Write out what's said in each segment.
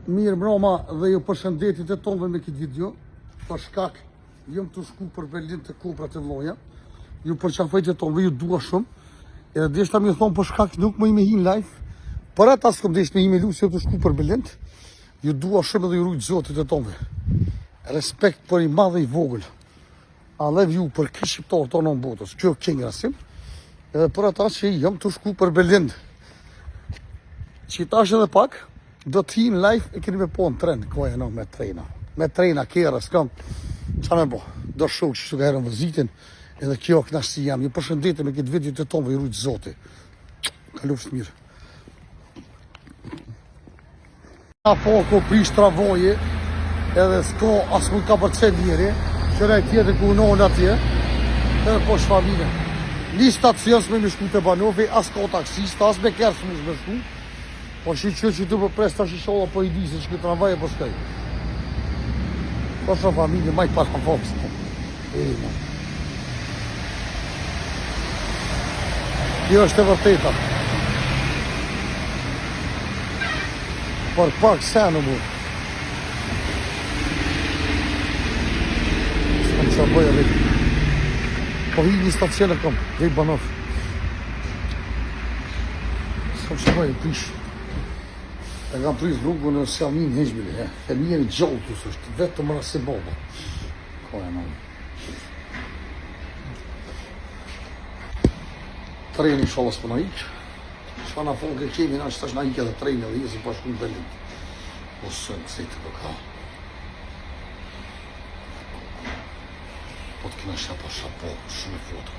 Mirë mbroma dhe ju përshëndetit e tonëve me këtë video. Për shkak, jëm të shku për Berlin të koprat e vloja. Ju përqafojt e tonëve, ju dua shumë. Edhe deshta mi thonë për shkak nuk më i me hin live. Për atë asë këm desh me i me lu se të shku për Berlin. Ju dua shumë edhe ju rujtë zotit e tonëve. Respekt për i madhe i vogël. I love you për këtë shqiptarë tonë në botës. Kjo këngë rasim. Edhe për ata që jëm të shku për Berlin. Që tash edhe pak, do t'hin live e keni me po në tren, koja no, me trena. Me trena, kera, s'kam, qa me bo, do shok që ka herën vëzitin, edhe kjo knashtësi jam. Ju përshëndete me këtë video të tonë, ju rujtë zoti. Kalofsh mirë. A po, ko prish travoje, edhe s'ko as mund ka përcet njeri, qërej tjetër ku unohën atje, edhe po shfamine. Një stacion s'me me shku të Banovi, as ka taksista, as me kërë s'me me shku. Po që tu për pres të shisholla po i di se që këtë tramvaj e po shkaj. Po shë familje, maj para vokës. Kjo është e vërteta. Por pak senë mu. S'kam që bëjë rejtë. Po hi një stacione kom, dhe i Banov. S'kam që bëjë prishë. E kam prit rrugën në Selmin Hezbili, e mirë gjallëtus është, vetëm më rase boba. Ko e nëmë. Treni shalës për në ikë. Shka në folë këtë kemi, në që tash në ikë edhe treni edhe jesi pa shku në Berlin. O sënë, se të përka. Po të kina shapa shapo, shumë e foto.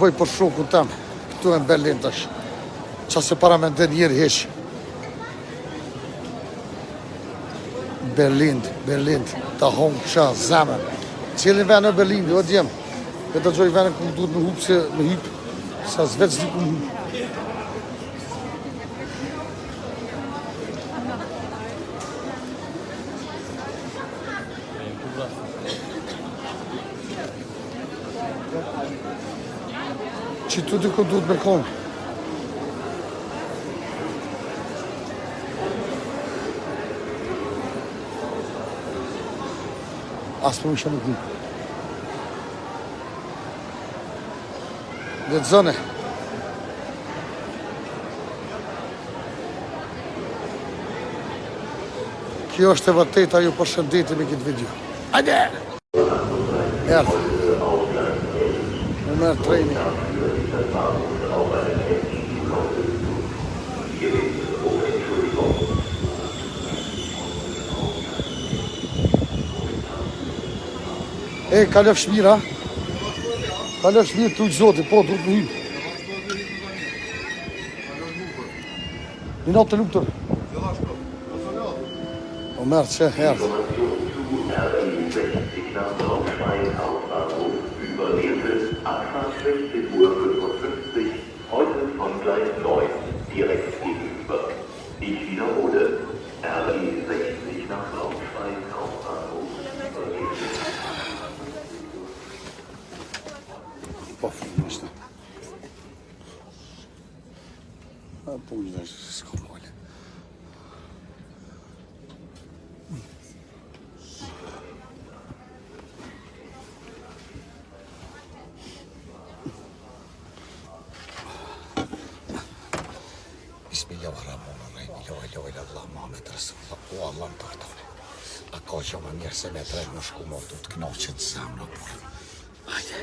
Bëj për shokun tem, këtu e në Berlin tash. Qa se para me ndë njerë hesh. Berlin, ta hongë qa zemen. Cilin venë e Berlin, o djem. E të gjoj venë ku duhet me hupë se me hypë. Sa zvec di ku më hupë. Që tu të këtë duhet me konë. Asë për më shumë të një. Dhe të zëne. Kjo është e vërteta, ju përshëndeti me këtë video. Hajde! Erdë. Në mërë treni. E, kalëf shmira. Kalëf shmirë të ujtë zoti, po, duhet më hypë. Një natë të lukëtër. O mërë që, herë. Abfahrt 16:55 Uhr, heute von Gleis 9, direkt gegenüber. Ich wiederhole, RE 60 nach Braunschweig Hauptbahnhof. Pofim nešto. A pójdź dać skomolę. Bismillahirrahmanirrahim. La ilaha illallah Muhammed Rasulullah. O Allah më pardon. A ka që më mirë se me drejt në shku më du të knaqet zemra, por. Hajde.